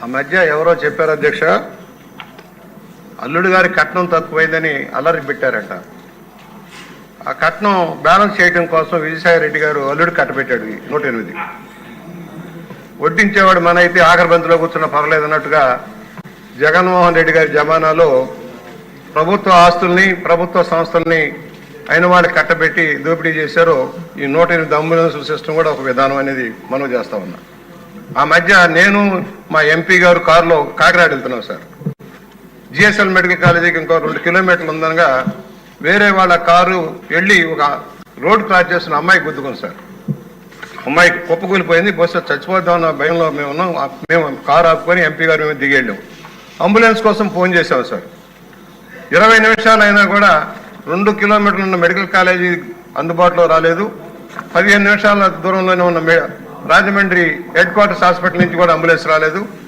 ఆ మధ్య ఎవరో చెప్పారు అధ్యక్ష, అల్లుడు గారి కట్నం తక్కువైందని అల్లరి పెట్టారట. ఆ కట్నం బ్యాలెన్స్ చేయడం కోసం విజయసాయి రెడ్డి గారు అల్లుడు కట్టబెట్టాడు 108. వడ్డించేవాడు మన అయితే ఆఖరి బంతిలో కూర్చున్న పర్లేదు అన్నట్టుగా జగన్మోహన్ రెడ్డి గారి జమానాలో ప్రభుత్వ ఆస్తుల్ని ప్రభుత్వ సంస్థల్ని అయిన వాళ్ళకి కట్టబెట్టి దోపిడీ చేశారు. ఈ 108 అంబులెన్స్ సిస్టమ్ కూడా ఒక విధానం అనేది మనం చేస్తా ఉన్నా. ఆ మధ్య నేను మా ఎంపీ గారు కారులో కాకినాడ వెళ్తున్నాం సార్. జిఎస్ఎల్ మెడికల్ కాలేజీకి ఇంకో 2 కిలోమీటర్లు ఉందనగా వేరే వాళ్ళ కారు వెళ్ళి ఒక రోడ్ క్రాస్ చేస్తున్న అమ్మాయి గుద్దుకుంది సార్. అమ్మాయి కుప్పకూలిపోయింది. బస్సు చచ్చిపోద్దామన్న భయంలో మేము ఉన్నాం. మేము కారు ఆపుకొని ఎంపీ గారు మేము దిగి వెళ్ళాం. అంబులెన్స్ కోసం ఫోన్ చేసాం సార్. 20 నిమిషాలు అయినా కూడా 2 కిలోమీటర్లు ఉన్న మెడికల్ కాలేజీ అందుబాటులో రాలేదు. 15 నిమిషాల దూరంలోనే ఉన్న రాజమండ్రి హెడ్ క్వార్టర్స్ హాస్పిటల్ నుంచి కూడా అంబులెన్స్ రాలేదు.